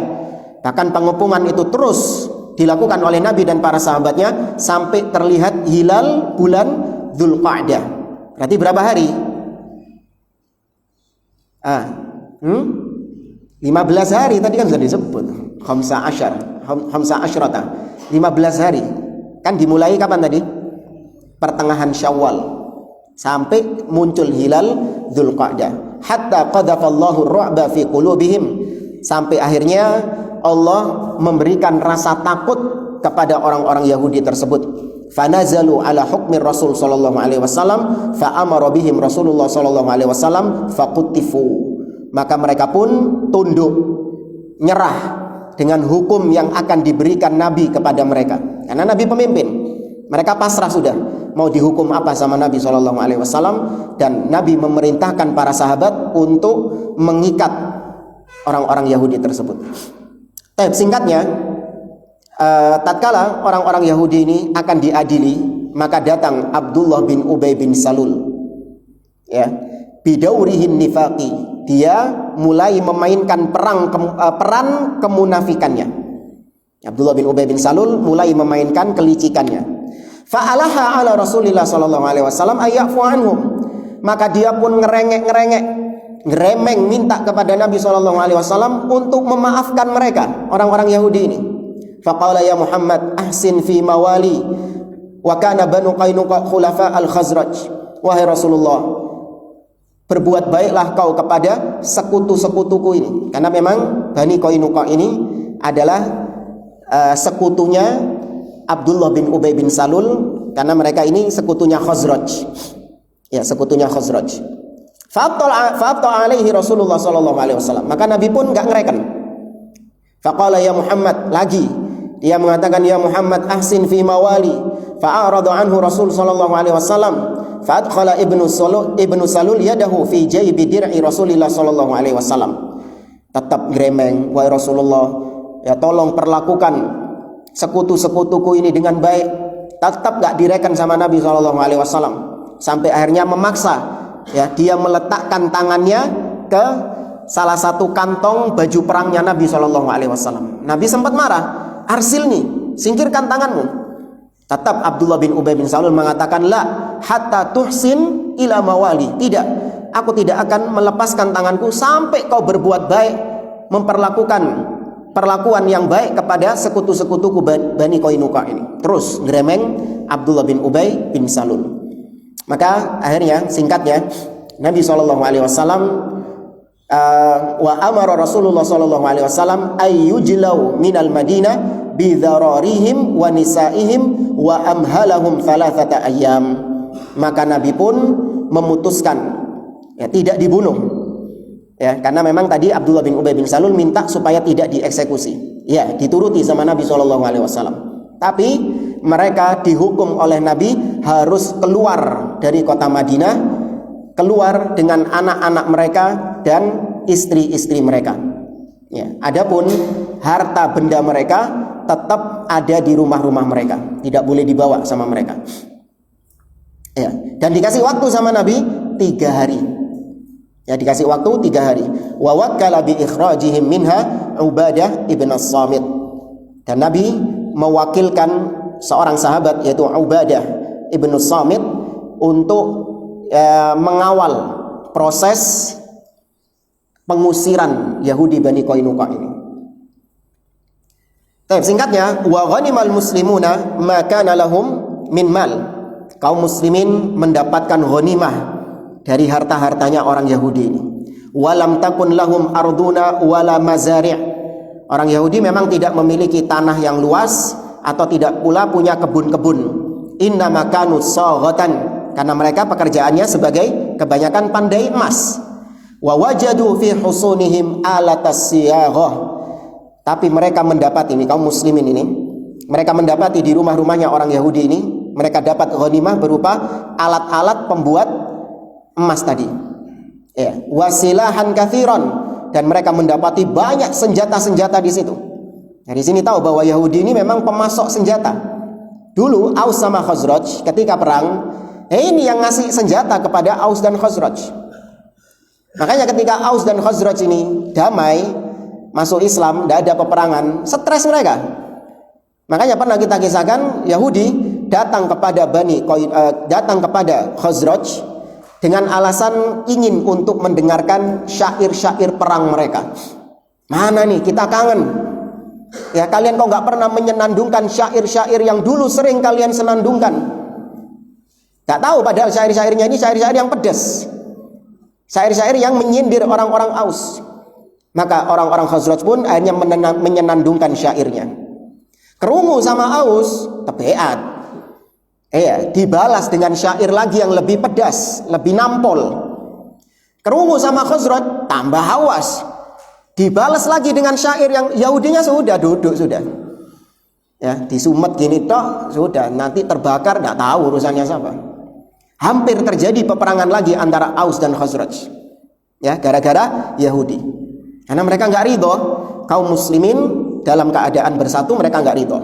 Speaker 1: Bahkan pengepungan itu terus dilakukan oleh Nabi dan para sahabatnya sampai terlihat hilal bulan Dzulqa'dah. Berarti berapa hari? 15 hari tadi kan sudah disebut. 15 hari. Kan dimulai kapan tadi? Pertengahan Syawal sampai muncul hilal Dzulqa'dah. hatta qadhafallahu ar-ru'ba fi qulubihim, sampai akhirnya Allah memberikan rasa takut kepada orang-orang Yahudi tersebut. Fanazalu ala hukmi Rasul sallallahu alaihi wasallam fa amara bihim Rasulullah sallallahu alaihi wasallam faqutifu, maka mereka pun tunduk, nyerah dengan hukum yang akan diberikan Nabi kepada mereka, karena Nabi pemimpin. Mereka pasrah sudah, mau dihukum apa sama Nabi sallallahu alaihi wasallam, dan Nabi memerintahkan para sahabat untuk mengikat orang-orang Yahudi tersebut. Singkatnya, tatkala orang-orang Yahudi ini akan diadili, maka datang Abdullah bin Ubay bin Salul, ya, bidaurihin nifaqi, dia mulai memainkan peran kemunafikannya. Abdullah bin Ubay bin Salul mulai memainkan kelicikannya. Fa'alaha ala Rasulillah sallallahu alaihi wasallam ayyafu anhum, maka dia pun ngeremeng minta kepada Nabi sallallahu alaihi wasallam untuk memaafkan mereka, orang-orang Yahudi ini. Faqala ya Muhammad ahsin fi mawali wa kana banu Qainuqa khulafa al-Khazraj. Wahai Rasulullah, berbuat baiklah kau kepada sekutu-sekutuku ini, karena memang Bani Qainuqa ini adalah sekutunya Abdullah bin Ubay bin Salul, karena mereka ini sekutunya Khazraj. Ya, sekutunya Khazraj. Fa'abta alaihi Rasulullah sallallahu alaihi wasallam, maka Nabi pun enggak ngereken. Faqala ya Muhammad, lagi dia mengatakan ya Muhammad ahsin fi mawali. Fa'arada anhu Rasul sallallahu alaihi wasallam. Fa'adkhala ibnu Salul yadahu fi jaybi dir'i Rasulillah sallallahu alaihi wasallam. Tetap gremeng, wahai Rasulullah, ya tolong perlakukan sekutu-sekutuku ini dengan baik. Tetap gak direken sama Nabi SAW, sampai akhirnya memaksa, ya, dia meletakkan tangannya ke salah satu kantong baju perangnya Nabi SAW. Nabi sempat marah, arsilni, singkirkan tanganmu. Tetap Abdullah bin Ubay bin Salul mengatakan, la hatta tuhsin ila mawali, tidak, aku tidak akan melepaskan tanganku sampai kau berbuat baik, memperlakukan perlakuan yang baik kepada sekutu-sekutuku Bani Qainuqa ini. Terus gremeng Abdullah bin Ubay bin Salul. Maka akhirnya, singkatnya, Nabi SAW wa amara Rasulullah SAW ayyujlau minal Madinah bidhararihim wa nisaihim wa amhalahum thalathata ayyam. Maka Nabi pun memutuskan, ya, tidak dibunuh. Ya, karena memang tadi Abdullah bin Ubay bin Salul minta supaya tidak dieksekusi. Ya, dituruti sama Nabi SAW. Tapi mereka dihukum oleh Nabi harus keluar dari kota Madinah, keluar dengan anak-anak mereka dan istri-istri mereka. Ya, adapun harta benda mereka tetap ada di rumah-rumah mereka, tidak boleh dibawa sama mereka. Ya, dan dikasih waktu sama Nabi 3 hari. Ya, dikasih waktu 3 hari. Wa wakkala bi ikhrajihim minha Ubadah ibn as-Samit. Dan Nabi mewakilkan seorang sahabat, yaitu Ubadah ibn as-Samit, untuk mengawal proses pengusiran Yahudi Bani Qainuqa ini. Singkatnya, wa ghanimal muslimuna ma kana lahum min mal. Kaum muslimin mendapatkan ghanimah dari harta-hartanya orang Yahudi ini. Walam takun lahum arduna wala mazari'. Orang Yahudi memang tidak memiliki tanah yang luas atau tidak pula punya kebun-kebun. Innama kanu saghatan, karena mereka pekerjaannya sebagai kebanyakan pandai emas. Wa wajadu fi husunihim alatas siyaghah. Tapi mereka mendapati, ini kaum muslimin ini, mereka mendapati di rumah-rumahnya orang Yahudi ini, mereka dapat ghanimah berupa alat-alat pembuat emas tadi, ya, wasilahan kathiron, dan mereka mendapati banyak senjata-senjata di situ. Dari sini tahu bahwa Yahudi ini memang pemasok senjata. Dulu Aus sama Khazraj ketika perang, ini yang ngasih senjata kepada Aus dan Khazraj. Makanya ketika Aus dan Khazraj ini damai, masuk Islam, tidak ada peperangan, stres mereka. Makanya pernah kita kisahkan, Yahudi datang kepada Khazraj dengan alasan ingin untuk mendengarkan syair-syair perang mereka. Mana nih, kita kangen. Ya, kalian kok nggak pernah menyenandungkan syair-syair yang dulu sering kalian senandungkan. Gak tahu padahal syair-syairnya ini syair-syair yang pedas. Syair-syair yang menyindir orang-orang Aus. Maka orang-orang Khazraj pun akhirnya menyenandungkan syairnya. Kerungu sama Aus, tebeat. Dibalas dengan syair lagi yang lebih pedas, lebih nampol. Kerungu sama Khazraj, tambah awas. Dibalas lagi dengan syair yang Yahudinya sudah duduk sudah. Ya, disumet gini toh, sudah nanti terbakar, enggak tahu urusannya siapa. Hampir terjadi peperangan lagi antara Aus dan Khazraj. Ya, gara-gara Yahudi. Karena mereka enggak ridho, kaum muslimin dalam keadaan bersatu mereka enggak ridho.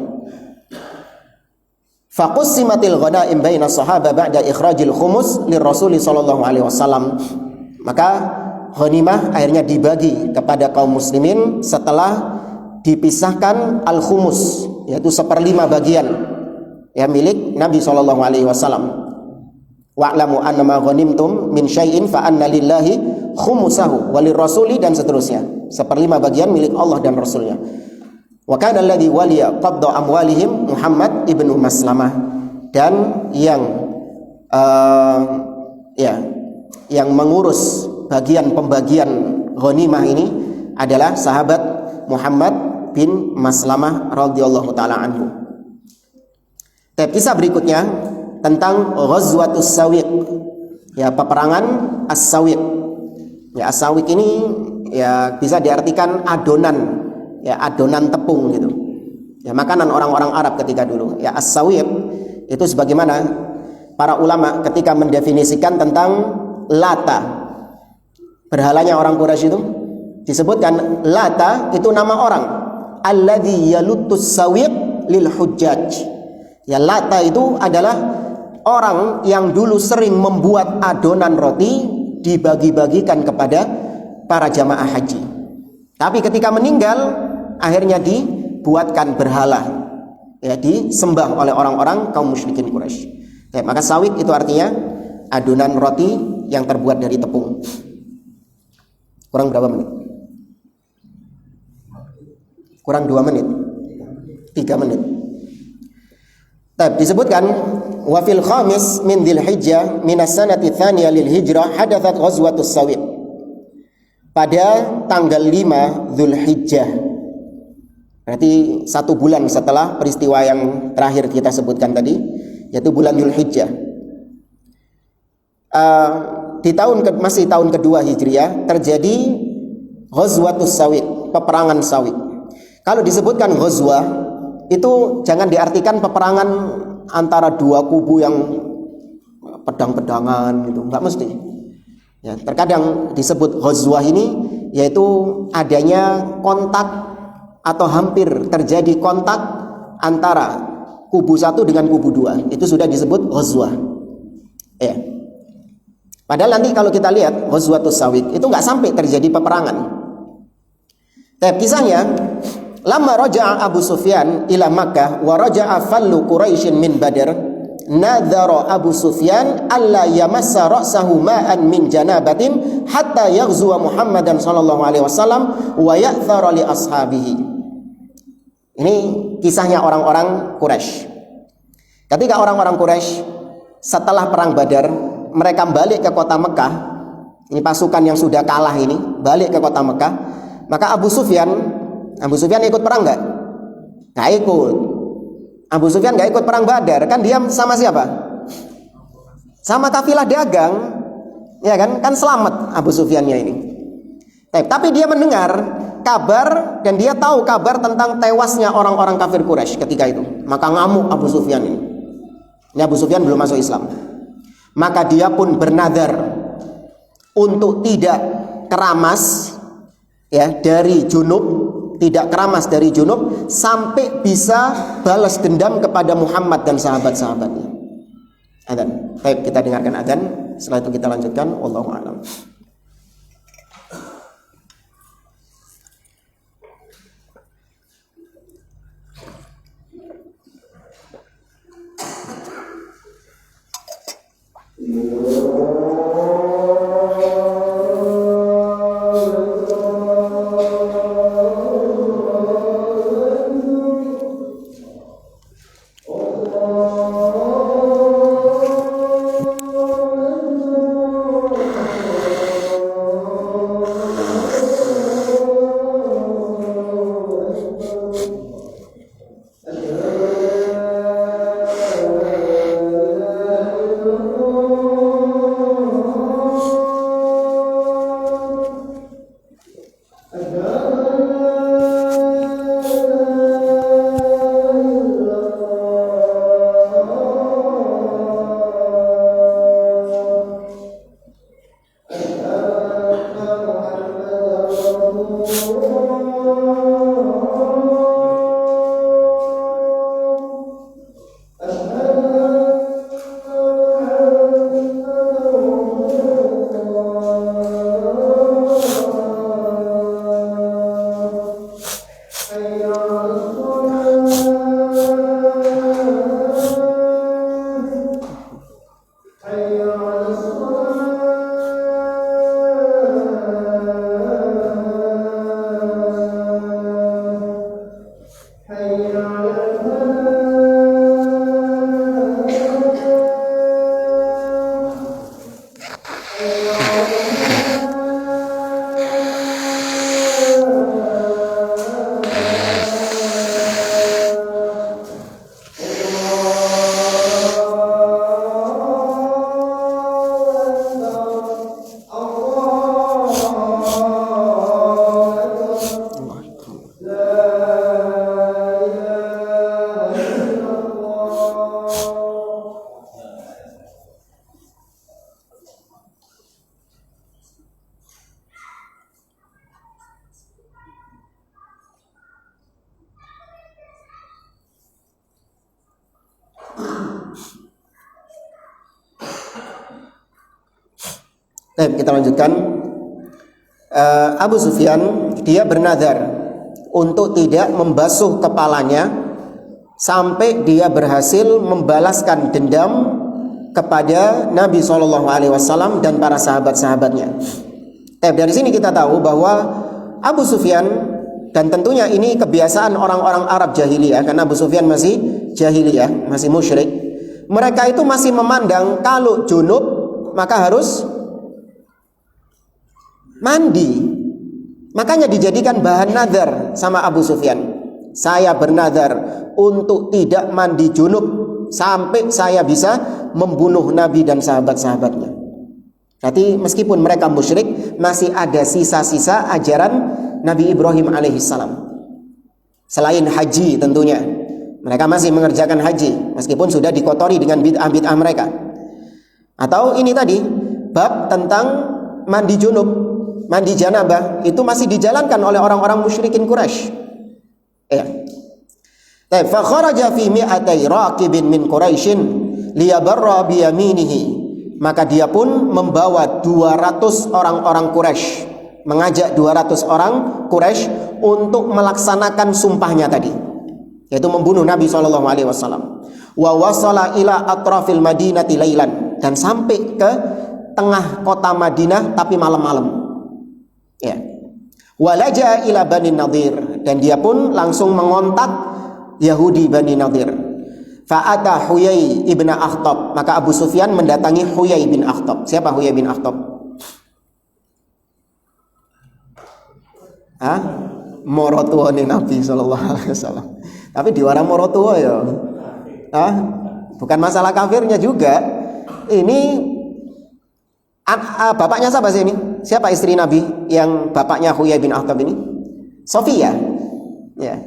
Speaker 1: Faqussimatil ghanaim baina sahabah ba'da ikhrajil khumus lirrasul sallallahu alaihi wasallam. Maka ghanimah akhirnya dibagi kepada kaum muslimin setelah dipisahkan al-khumus, yaitu 1/5 bagian ya milik Nabi sallallahu alaihi wasallam. Wa'lamu annama ghanimtum min syai'in fa anna lillahi khumusahu walirrasuli dan seterusnya. 1/5 bagian milik Allah dan Rasulnya. Wa kana alladhi waliya qabda amwalihim Muhammad ibnu Maslamah, dan yang mengurus bagian pembagian ghanimah ini adalah sahabat Muhammad bin Maslamah radhiyallahu taala anhu. Kisah berikutnya tentang Ghazwatus Sawiq, ya peperangan As-Sawiq. Ya As-Sawiq ini ya bisa diartikan adonan, ya adonan tepung gitu. Ya makanan orang-orang Arab ketika dulu. Ya As-Sawiq itu sebagaimana para ulama ketika mendefinisikan tentang Lata, berhalanya orang Quraisy itu disebutkan Lata itu nama orang. Alladzi yaluttus sawiq lil hujjaj. Ya Lata itu adalah orang yang dulu sering membuat adonan roti dibagi-bagikan kepada para jamaah haji. Tapi ketika meninggal akhirnya dibuatkan berhala, ya disembah oleh orang-orang kaum musyrikin Quraisy. Ya, maka sawiq itu artinya adonan roti yang terbuat dari tepung. Kurang berapa menit? Kurang 2 menit, 3 menit. Disebutkan wa fil khamis min Dzulhijjah min as-sanati tsaniyah lil hijrah hadathat ghazwatus Sawiq. Pada tanggal 5 Dzulhijjah, berarti 1 bulan setelah peristiwa yang terakhir kita sebutkan tadi, yaitu bulan Dzulhijjah. Di masih tahun kedua Hijriah terjadi Ghazwatus Sawiq, peperangan Sawiq. Kalau disebutkan ghazwah itu jangan diartikan peperangan antara dua kubu yang pedang-pedangan gitu, enggak mesti. Ya, terkadang disebut ghazwah ini yaitu adanya kontak atau hampir terjadi kontak antara kubu satu dengan kubu dua. Itu sudah disebut ghazwah. Ya. Padahal nanti kalau kita lihat Ghazwatus Sawiq itu enggak sampai terjadi peperangan. Tapi kisahnya lamma raja'a Abu Sufyan ila Makkah wa raja'a fallu Quraisyin min Badr, nadhara Abu Sufyan alla yamassa ra'sahu ma'an min janabatin hatta yaghzuwa Muhammadan sallallahu alaihi wasallam wa ya'thara li ashabihi. Ini kisahnya orang-orang Quraisy. Ketika orang-orang Quraisy setelah perang Badar, mereka balik ke kota Mekah. Ini pasukan yang sudah kalah ini balik ke kota Mekah. Maka Abu Sufyan ikut perang enggak? Enggak ikut. Abu Sufyan enggak ikut perang Badar, kan dia sama siapa? Sama kafilah dagang. Ya kan? Kan selamat Abu Sufyannya ini. Tapi dia mendengar kabar dan dia tahu kabar tentang tewasnya orang-orang kafir Quraisy ketika itu. Maka ngamuk Abu Sufyan ini. Ini Abu Sufyan belum masuk Islam. Maka dia pun bernadar untuk tidak keramas ya dari junub, tidak keramas dari junub sampai bisa balas dendam kepada Muhammad dan sahabat-sahabatnya. Adzan. Baik, kita dengarkan adzan, setelah itu kita lanjutkan. Wallahu a'lam. Kita lanjutkan. Abu Sufyan dia bernazar untuk tidak membasuh kepalanya sampai dia berhasil membalaskan dendam kepada Nabi SAW dan para sahabat-sahabatnya. Dari sini kita tahu bahwa Abu Sufyan, dan tentunya ini kebiasaan orang-orang Arab jahiliyah, karena Abu Sufyan masih jahiliyah, masih musyrik. Mereka itu masih memandang kalau junub maka harus mandi. Makanya dijadikan bahan nazar sama Abu Sufyan. Saya bernazar untuk tidak mandi junub sampai saya bisa membunuh Nabi dan sahabat-sahabatnya. Jadi meskipun mereka musyrik, masih ada sisa-sisa ajaran Nabi Ibrahim alaihissalam. Selain haji tentunya, mereka masih mengerjakan haji meskipun sudah dikotori dengan bid'ah-bid'ah mereka. Atau ini tadi bab tentang mandi junub, mandi janabah, itu masih dijalankan oleh orang-orang musyrikin Quraisy. Fa kharaja fi mi'atai raqibin min Quraisyin liyabarra bi yaminihi. Maka dia pun membawa 200 orang-orang Quraisy, mengajak 200 orang Quraisy untuk melaksanakan sumpahnya tadi, yaitu membunuh Nabi SAW. Wa wasala ila atrafil madinati lailan, dan sampai ke tengah kota Madinah tapi malam-malam. Walaja ila Bani Nadir, dan dia pun langsung mengontak Yahudi Bani Nadir. Fa'ata Huyai ibn Akhtab, maka Abu Sufyan mendatangi Huyai bin Akhtab. Siapa Huyai bin Akhtab? Morotuane Nabi SAW. Tapi diwara morotua ya. Bukan masalah kafirnya juga. Ini bapaknya siapa sih ini? Siapa istri Nabi yang bapaknya Huyai bin Akhtab ini? Sofia.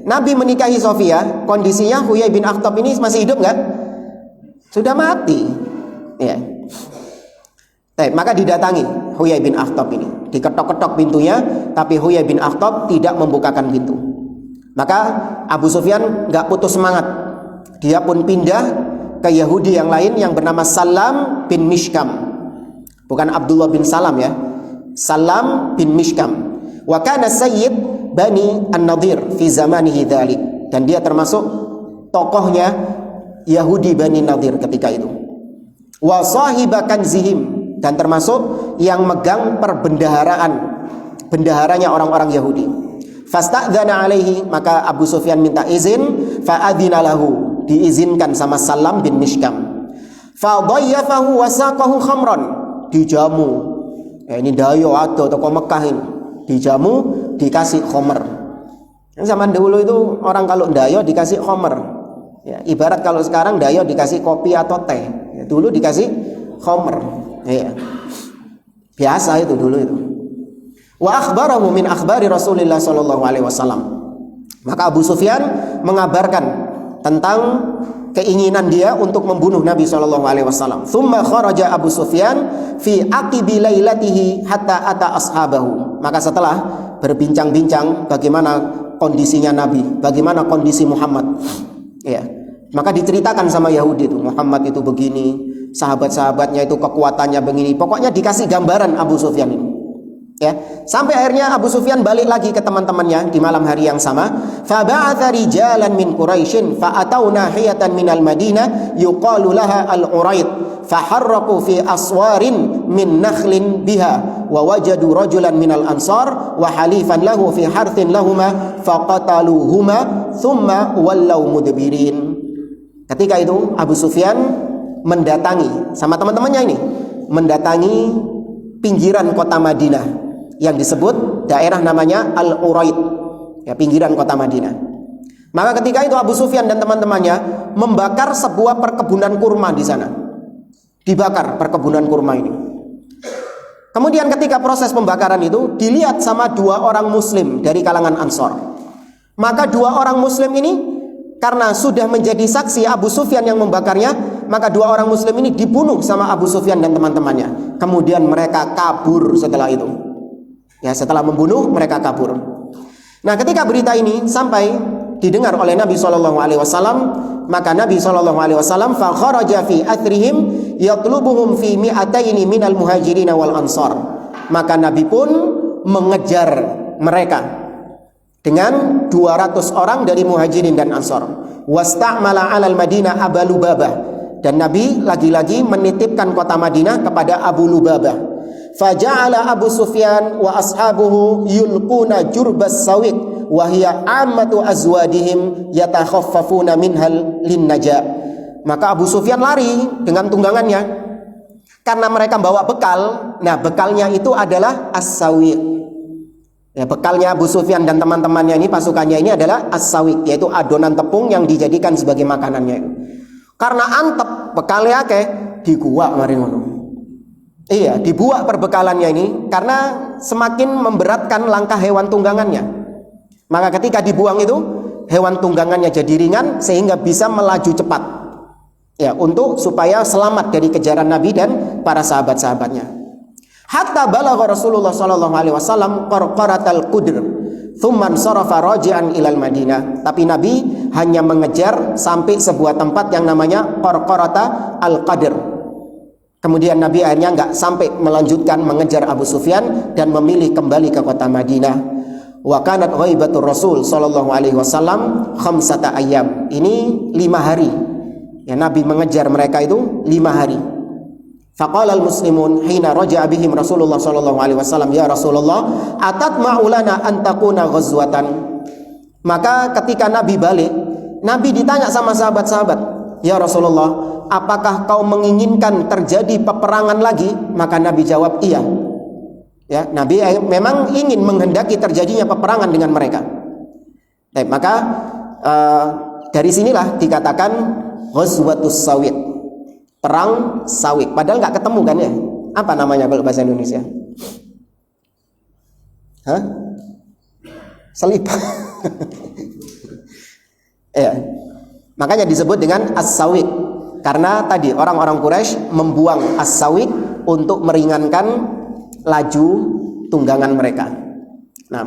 Speaker 1: Nabi menikahi Sofia, kondisinya Huyai bin Akhtab ini masih hidup nggak? Sudah mati. Maka didatangi Huyai bin Akhtab ini, diketok-ketok pintunya, tapi Huyai bin Akhtab tidak membukakan pintu. Maka Abu Sufyan nggak putus semangat, dia pun pindah ke Yahudi yang lain yang bernama Salam bin Mishkam, bukan Abdullah bin Salam ya, Salam bin Mishkam. Wa kana sayyid Bani An-Nadir fi zamanihi dzalik, dan dia termasuk tokohnya Yahudi Bani Nadir ketika itu. Wa sahiba kanzihim, dan termasuk yang megang bendaharanya orang-orang Yahudi. Fasta'dzana alaihi, maka Abu Sufyan minta izin, fa'adzina lahu, diizinkan sama Salam bin Mishkam. Fa dhayyafahu wa saqahu khamran, dijamu. Ini dayo atau toko Mekah ini, dijamu, dikasih khomer. Zaman dulu itu orang kalau dayo dikasih khomer. Ibarat kalau sekarang dayo dikasih kopi atau teh. Dulu dikasih khomer. Biasa itu dulu itu. Wa akhbarahu min akhbari Rasulillah sallallahu alaihi wasallam. Maka Abu Sufyan mengabarkan tentang keinginan dia untuk membunuh Nabi sallallahu alaihi wasallam. Tsumma kharaja Abu Sufyan fi aqibi lailatihi hatta ata ashabahu. Maka setelah berbincang-bincang bagaimana kondisinya Nabi, bagaimana kondisi Muhammad, maka diceritakan sama Yahudi itu, Muhammad itu begini, sahabat-sahabatnya itu kekuatannya begini. Pokoknya dikasih gambaran Abu Sufyan ini. Ya, sampai akhirnya Abu Sufyan balik lagi ke teman-temannya di malam hari yang sama. Fa ba'atha rijalan min Quraisyin fa atau nahiyatan minal Madinah yuqalu laha al-Uraid fa harraqu fi aswarin min nakhlin biha wa wajadu rajulan minal ansar wa halifan lahu fi harthin lahuma fa qataluhuma thumma wallau mudbirin. Ketika itu Abu Sufyan mendatangi sama teman-temannya ini, mendatangi pinggiran kota Madinah yang disebut daerah namanya Al-Uraid, ya, pinggiran kota Madinah. Maka ketika itu Abu Sufyan dan teman-temannya membakar sebuah perkebunan kurma di sana. Dibakar perkebunan kurma ini. Kemudian ketika proses pembakaran itu dilihat sama 2 orang muslim dari kalangan Ansor. Maka 2 orang muslim ini karena sudah menjadi saksi Abu Sufyan yang membakarnya, maka 2 orang muslim ini dibunuh sama Abu Sufyan dan teman-temannya. Kemudian mereka kabur setelah itu. Ya, setelah membunuh mereka kabur. Nah, ketika berita ini sampai didengar oleh Nabi SAW, maka Nabi SAW fa kharaja fi athrihim yatlubuhum fi mi'ataini minal muhajirin wal ansar. Maka Nabi pun mengejar mereka dengan 200 orang dari muhajirin dan ansar. Wasta'mala 'alal Madinah Abu Lubabah, dan Nabi lagi-lagi menitipkan kota Madinah kepada Abu Lubabah. Faja'ala Abu Sufyan wa ashabuhu yulquna jurbas sawiq wa hiya ammatu azwadihim yatakhaffafuna minhal linnaja. Maka Abu Sufyan lari dengan tunggangannya karena mereka bawa bekal. Nah, bekalnya itu adalah as-sawiq. Ya, bekalnya Abu Sufyan dan teman-temannya ini, pasukannya ini adalah as-sawiq, yaitu adonan tepung yang dijadikan sebagai makanannya. Karena antep bekalnya akeh diguak mari ngono. Iya, dibuat perbekalannya ini karena semakin memberatkan langkah hewan tunggangannya. Maka ketika dibuang itu, hewan tunggangannya jadi ringan sehingga bisa melaju cepat. Ya, untuk supaya selamat dari kejaran Nabi dan para sahabat-sahabatnya. Hatta balagha Rasulullah sallallahu alaihi wasallam qarqaratal Qudr, thumma sarafa raji'an ilal Madinah. Tapi Nabi hanya mengejar sampai sebuah tempat yang namanya Qarqarata al-Qadr. Kemudian Nabi akhirnya nggak sampai melanjutkan mengejar Abu Sufyan dan memilih kembali ke kota Madinah. Wa kanat ghaibatur Rasul sallallahu alaihi wasallam khamsata ayyam. Ini 5 hari. Ya, Nabi mengejar mereka itu 5 hari. Faqala al-muslimun hina raja'a bihim Rasulullah sallallahu alaihi wasallam, ya Rasulullah, atatma'u lana an takuna ghazwatan. Maka ketika Nabi balik, Nabi ditanya sama sahabat-sahabat, ya Rasulullah, apakah kau menginginkan terjadi peperangan lagi? Maka Nabi jawab, iya. Ya, Nabi memang ingin menghendaki terjadinya peperangan dengan mereka. Maka dari sinilah dikatakan Ghazwatus Sawiq, perang Sawiq. Padahal nggak ketemu kan ya? Apa namanya kalau bahasa Indonesia? Hah? Selip. Ya. Makanya disebut dengan As-Sawiq, karena tadi orang-orang Quraisy membuang As-Sawiq untuk meringankan laju tunggangan mereka. Nah,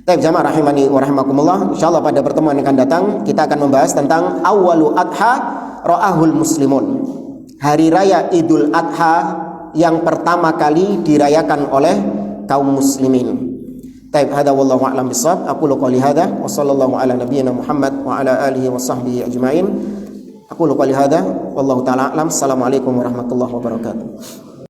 Speaker 1: jamaah rahimani wa rahimakumullah, insyaallah pada pertemuan yang akan datang kita akan membahas tentang awwalu adha ra'ahul muslimun. Hari raya Idul Adha yang pertama kali dirayakan oleh kaum muslimin. Taib, hada wallahu a'lam bissawab. Aqulu qouli hada wa sallallahu ala nabiyyina Muhammad wa ala alihi wa sahbihi ajmain. Aqulu qouli hada wallahu ta'ala a'lam. Assalamualaikum warahmatullahi wabarakatuh.